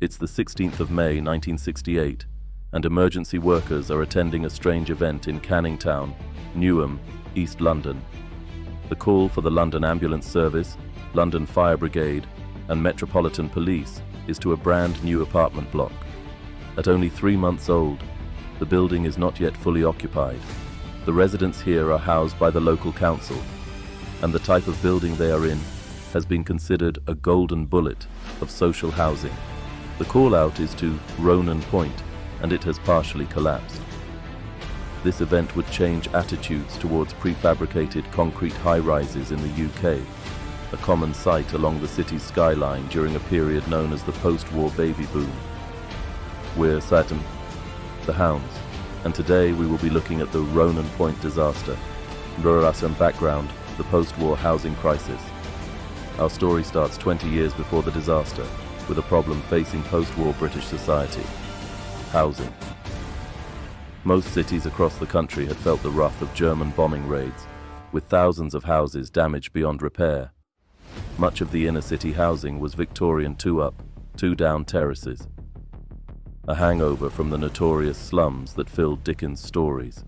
It's the 16th of May 1968, and emergency workers are attending a strange event in Canning Town, Newham, East London. The call for the London Ambulance Service, London Fire Brigade, and Metropolitan Police is to a brand new apartment block. At only 3 months old, the building is not yet fully occupied. The residents here are housed by the local council, and the type of building they are in has been considered a golden bullet of social housing. The call-out is to Ronan Point, and it has partially collapsed. This event would change attitudes towards prefabricated concrete high-rises in the UK, a common sight along the city's skyline during a period known as the post-war baby boom. We're Saturn, the Hounds, and today we will be looking at the Ronan Point disaster, Brutalism background, the post-war housing crisis. Our story starts 20 years before the disaster, with a problem facing post-war British society: housing. Most cities across the country had felt the wrath of German bombing raids, with thousands of houses damaged beyond repair. Much of the inner-city housing was Victorian two-up, two-down terraces, a hangover from the notorious slums that filled Dickens' stories.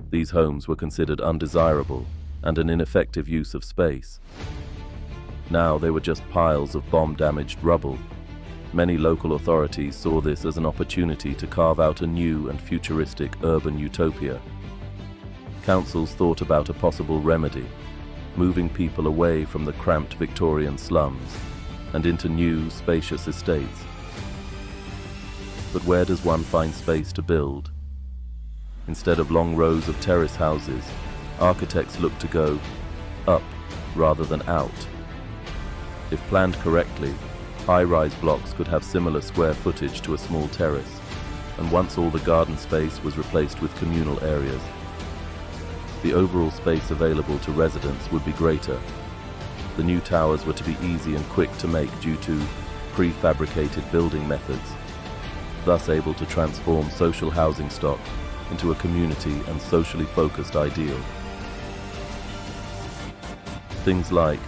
These homes were considered undesirable and an ineffective use of space. Now they were just piles of bomb-damaged rubble. Many local authorities saw this as an opportunity to carve out a new and futuristic urban utopia. Councils thought about a possible remedy, moving people away from the cramped Victorian slums and into new, spacious estates. But where does one find space to build? Instead of long rows of terrace houses, architects look to go up rather than out. If planned correctly, high-rise blocks could have similar square footage to a small terrace, and once all the garden space was replaced with communal areas, the overall space available to residents would be greater. The new towers were to be easy and quick to make due to prefabricated building methods, thus able to transform social housing stock into a community and socially focused ideal. Things like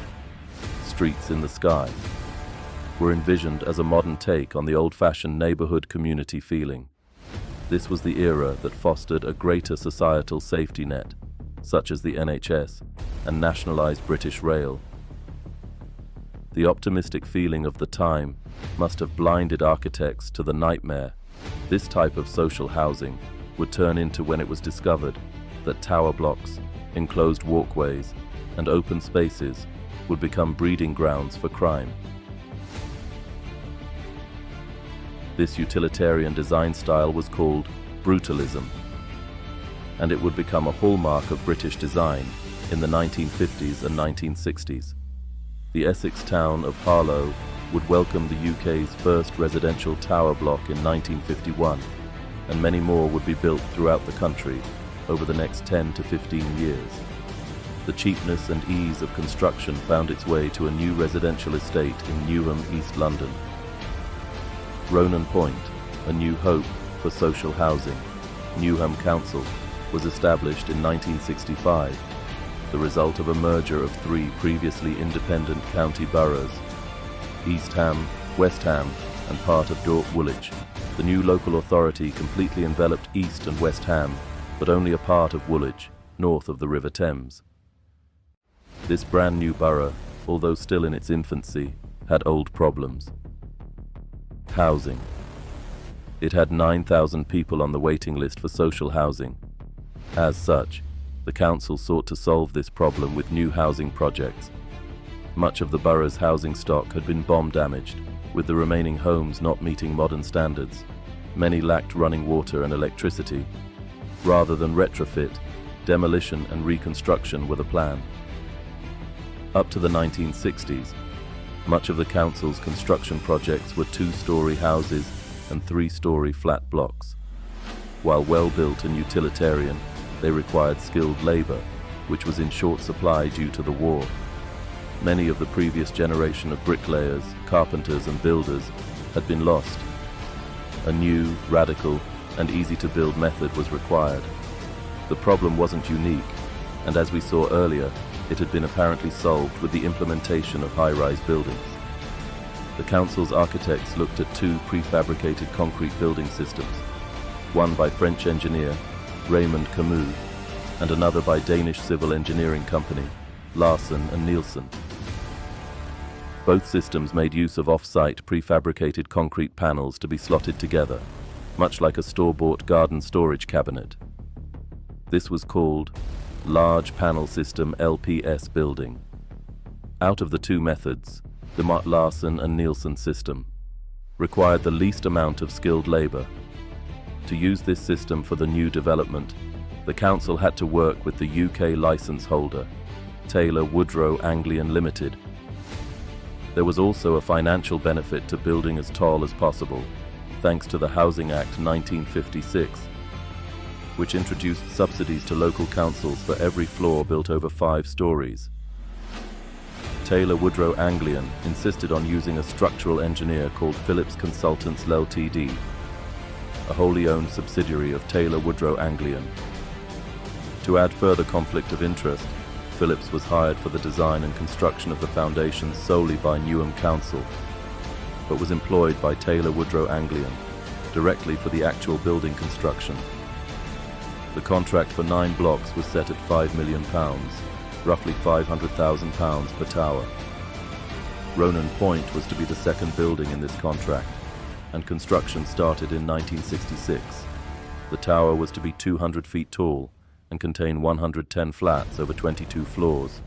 streets in the sky were envisioned as a modern take on the old-fashioned neighborhood community feeling. This was the era that fostered a greater societal safety net, such as the NHS and nationalized British Rail. The optimistic feeling of the time must have blinded architects to the nightmare this type of social housing would turn into when it was discovered that tower blocks, enclosed walkways, and open spaces would become breeding grounds for crime. This utilitarian design style was called Brutalism, and it would become a hallmark of British design in the 1950s and 1960s. The Essex town of Harlow would welcome the UK's first residential tower block in 1951, and many more would be built throughout the country over the next 10 to 15 years. The cheapness and ease of construction found its way to a new residential estate in Newham, East London. Ronan Point, a new hope for social housing, Newham Council, was established in 1965, the result of a merger of 3 previously independent county boroughs: East Ham, West Ham, and part of Woolwich. The new local authority completely enveloped East and West Ham, but only a part of Woolwich, north of the River Thames. This brand new borough, although still in its infancy, had old problems. Housing. It had 9,000 people on the waiting list for social housing. As such, the council sought to solve this problem with new housing projects. Much of the borough's housing stock had been bomb damaged, with the remaining homes not meeting modern standards. Many lacked running water and electricity. Rather than retrofit, demolition and reconstruction were the plan. Up to the 1960s, much of the council's construction projects were 2-story houses and 3-story flat blocks. While well-built and utilitarian, they required skilled labor, which was in short supply due to the war. Many of the previous generation of bricklayers, carpenters and builders had been lost. A new, radical and easy-to-build method was required. The problem wasn't unique, and as we saw earlier, it had been apparently solved with the implementation of high-rise buildings. The council's architects looked at two prefabricated concrete building systems, one by French engineer Raymond Camus and another by Danish civil engineering company Larsen and Nielsen. Both systems made use of off-site prefabricated concrete panels to be slotted together, much like a store-bought garden storage cabinet. This was called Large Panel System LPS building. Out of the two methods, the Larsen and Nielsen system required the least amount of skilled labor. To use this system for the new development, the council had to work with the UK license holder, Taylor Woodrow Anglian Limited. There was also a financial benefit to building as tall as possible, thanks to the Housing Act 1956, which introduced subsidies to local councils for every floor built over 5 stories. Taylor Woodrow Anglian insisted on using a structural engineer called Phillips Consultants Ltd, a wholly owned subsidiary of Taylor Woodrow Anglian. To add further conflict of interest, Phillips was hired for the design and construction of the foundations solely by Newham Council, but was employed by Taylor Woodrow Anglian directly for the actual building construction. The contract for 9 blocks was set at £5 million, roughly £500,000 per tower. Ronan Point was to be the second building in this contract, and construction started in 1966. The tower was to be 200 feet tall and contain 110 flats over 22 floors,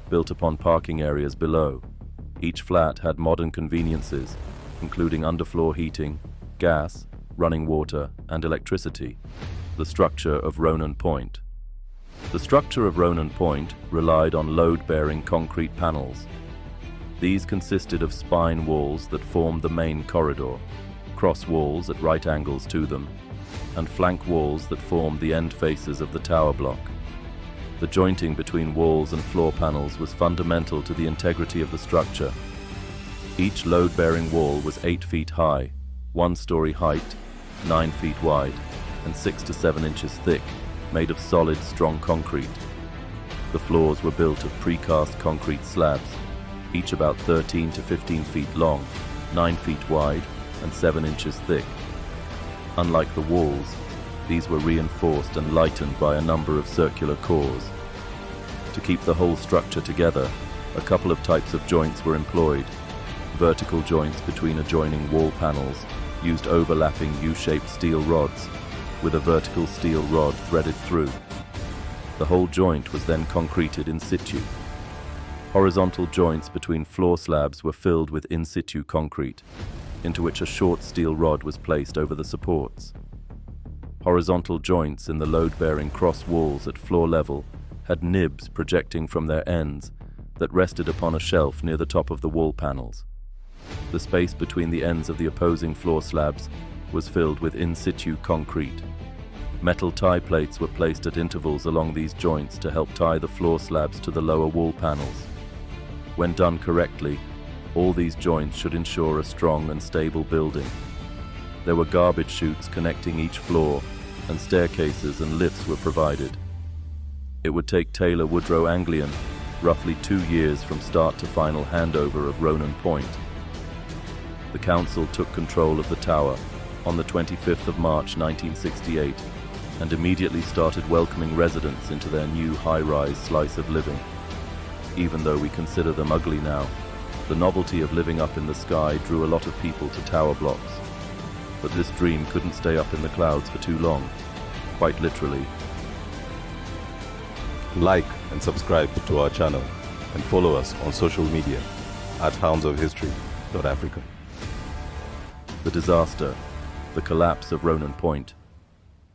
built upon parking areas below. Each flat had modern conveniences, including underfloor heating, gas, running water, and electricity. The structure of Ronan Point. The structure of Ronan Point relied on load-bearing concrete panels. These consisted of spine walls that formed the main corridor, cross walls at right angles to them, and flank walls that formed the end faces of the tower block. The jointing between walls and floor panels was fundamental to the integrity of the structure. Each load-bearing wall was 8 feet high, 1 story height, 9 feet wide, and 6 to 7 inches thick, made of solid, strong concrete. The floors were built of precast concrete slabs, each about 13 to 15 feet long, 9 feet wide, and 7 inches thick. Unlike the walls, these were reinforced and lightened by a number of circular cores. To keep the whole structure together, a couple of types of joints were employed. Vertical joints between adjoining wall panels used overlapping U-shaped steel rods, with a vertical steel rod threaded through. The whole joint was then concreted in situ. Horizontal joints between floor slabs were filled with in situ concrete, into which a short steel rod was placed over the supports. Horizontal joints in the load-bearing cross walls at floor level had nibs projecting from their ends that rested upon a shelf near the top of the wall panels. The space between the ends of the opposing floor slabs was filled with in situ concrete. Metal tie plates were placed at intervals along these joints to help tie the floor slabs to the lower wall panels. When done correctly, all these joints should ensure a strong and stable building. There were garbage chutes connecting each floor, and staircases and lifts were provided. It would take Taylor Woodrow Anglian roughly 2 years from start to final handover of Ronan Point. The council took control of the tower on the 25th of March 1968 and immediately started welcoming residents into their new high-rise slice of living. Even though we consider them ugly now, the novelty of living up in the sky drew a lot of people to tower blocks. But this dream couldn't stay up in the clouds for too long, quite literally. Like and subscribe to our channel and follow us on social media at houndsofhistory.africa. The disaster, the collapse of Ronan Point.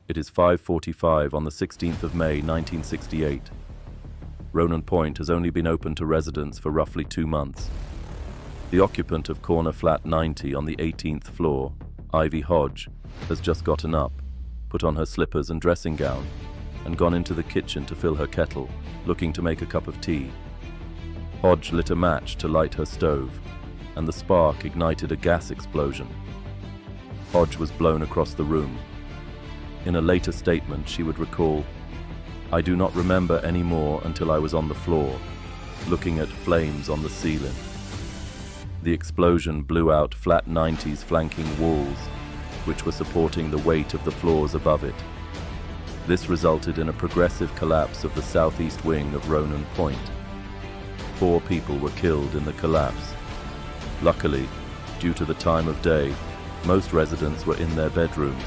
It is 5:45 on the 16th of May 1968. Ronan Point has only been open to residents for roughly 2 months. The occupant of corner flat 90 on the 18th floor, Ivy Hodge, has just gotten up, put on her slippers and dressing gown, and gone into the kitchen to fill her kettle, looking to make a cup of tea. Hodge lit a match to light her stove, and the spark ignited a gas explosion. Hodge was blown across the room. In a later statement, she would recall, "I do not remember any more until I was on the floor, looking at flames on the ceiling." The explosion blew out flat 90s flanking walls, which were supporting the weight of the floors above it. This resulted in a progressive collapse of the southeast wing of Ronan Point. 4 people were killed in the collapse. Luckily, due to the time of day, most residents were in their bedrooms,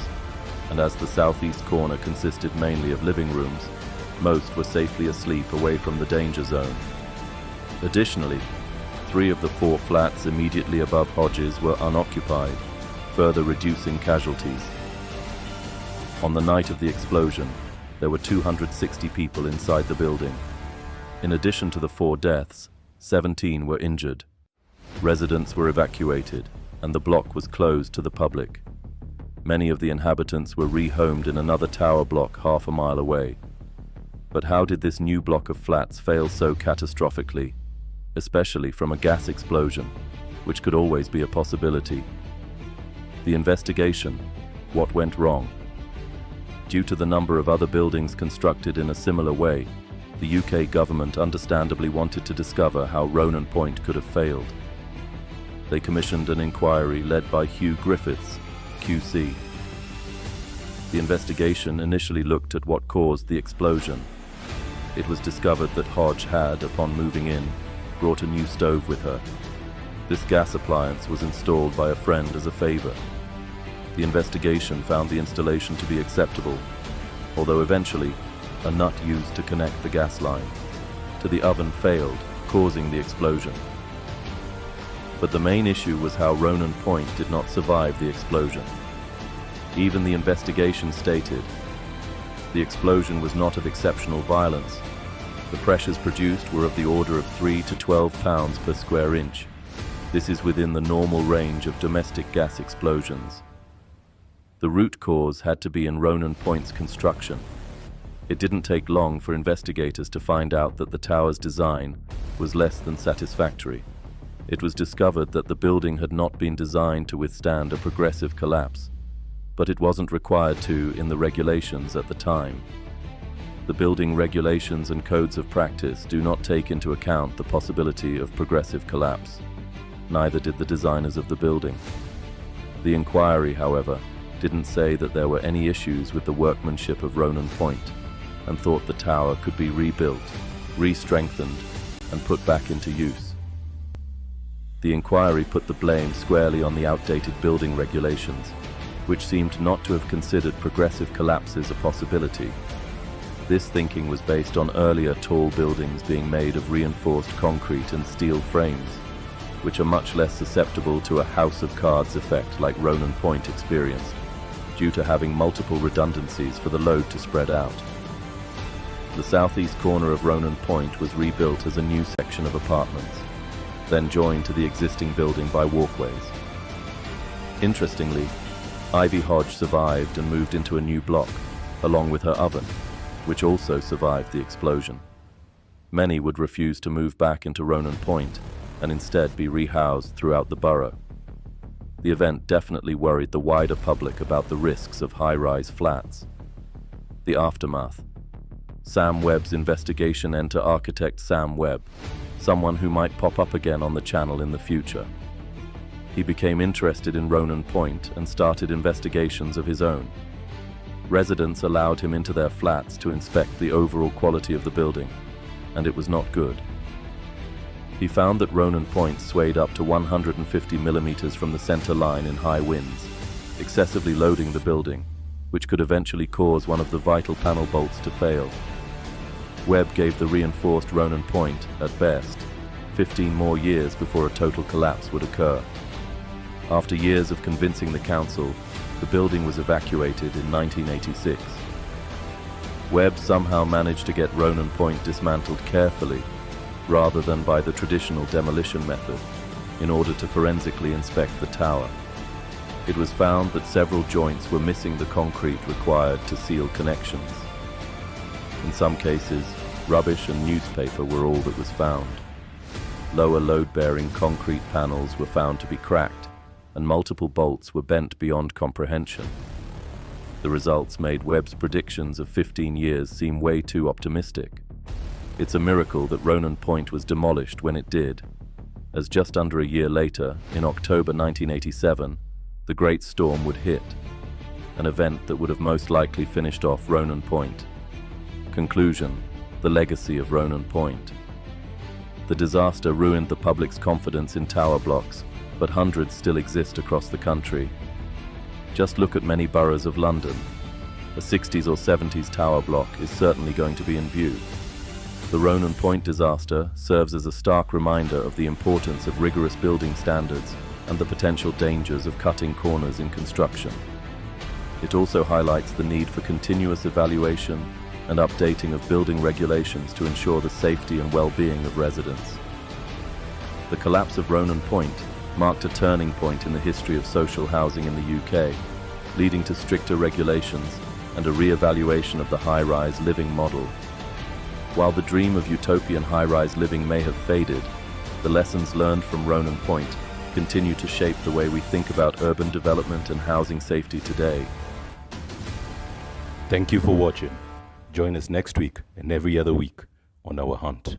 and as the southeast corner consisted mainly of living rooms, most were safely asleep away from the danger zone. Additionally, 3 of the 4 flats immediately above Hodges were unoccupied, further reducing casualties. On the night of the explosion, there were 260 people inside the building. In addition to the 4 deaths, 17 were injured. Residents were evacuated, and the block was closed to the public. Many of the inhabitants were rehomed in another tower block half a mile away. But how did this new block of flats fail so catastrophically, especially from a gas explosion, which could always be a possibility? The investigation: what went wrong? Due to the number of other buildings constructed in a similar way, the UK government understandably wanted to discover how Ronan Point could have failed. They commissioned an inquiry led by Hugh Griffiths, QC. The investigation initially looked at what caused the explosion. It was discovered that Hodge had, upon moving in, brought a new stove with her. This gas appliance was installed by a friend as a favor. The investigation found the installation to be acceptable, although eventually a nut used to connect the gas line to the oven failed, causing the explosion. But the main issue was how Ronan Point did not survive the explosion. Even the investigation stated the explosion was not of exceptional violence. The pressures produced were of the order of 3 to 12 pounds per square inch. This is within the normal range of domestic gas explosions. The root cause had to be in Ronan Point's construction. It didn't take long for investigators to find out that the tower's design was less than satisfactory. It was discovered that the building had not been designed to withstand a progressive collapse, but it wasn't required to in the regulations at the time. The building regulations and codes of practice do not take into account the possibility of progressive collapse. Neither did the designers of the building. The inquiry, however, didn't say that there were any issues with the workmanship of Ronan Point, and thought the tower could be rebuilt, re-strengthened, and put back into use. The inquiry put the blame squarely on the outdated building regulations, which seemed not to have considered progressive collapses a possibility. This thinking was based on earlier tall buildings being made of reinforced concrete and steel frames, which are much less susceptible to a house of cards effect like Ronan Point experienced, due to having multiple redundancies for the load to spread out. The southeast corner of Ronan Point was rebuilt as a new section of apartments, then joined to the existing building by walkways. Interestingly, Ivy Hodge survived and moved into a new block, along with her oven, which also survived the explosion. Many would refuse to move back into Ronan Point and instead be rehoused throughout the borough. The event definitely worried the wider public about the risks of high-rise flats. The aftermath. Sam Webb's investigation enter architect Sam Webb, someone who might pop up again on the channel in the future. He became interested in Ronan Point and started investigations of his own. Residents allowed him into their flats to inspect the overall quality of the building, and it was not good. He found that Ronan Point swayed up to 150 millimeters from the center line in high winds, excessively loading the building, which could eventually cause one of the vital panel bolts to fail. Webb gave the reinforced Ronan Point, at best, 15 more years before a total collapse would occur. After years of convincing the council, the building was evacuated in 1986. Webb somehow managed to get Ronan Point dismantled carefully, rather than by the traditional demolition method, in order to forensically inspect the tower. It was found that several joints were missing the concrete required to seal connections. In some cases, rubbish and newspaper were all that was found. Lower load-bearing concrete panels were found to be cracked, and multiple bolts were bent beyond comprehension. The results made Webb's predictions of 15 years seem way too optimistic. It's a miracle that Ronan Point was demolished when it did. as just under a year later, in October 1987, the Great Storm would hit, an event that would have most likely finished off Ronan Point. Conclusion: the legacy of Ronan Point. The disaster ruined the public's confidence in tower blocks, but hundreds still exist across the country. Just look at many boroughs of London. A 60s or 70s tower block is certainly going to be in view. The Ronan Point disaster serves as a stark reminder of the importance of rigorous building standards and the potential dangers of cutting corners in construction. It also highlights the need for continuous evaluation and updating of building regulations to ensure the safety and well-being of residents. The collapse of Ronan Point marked a turning point in the history of social housing in the UK, leading to stricter regulations and a re-evaluation of the high-rise living model. While the dream of utopian high-rise living may have faded, the lessons learned from Ronan Point continue to shape the way we think about urban development and housing safety today. Thank you for watching. Join us next week and every other week on our hunt.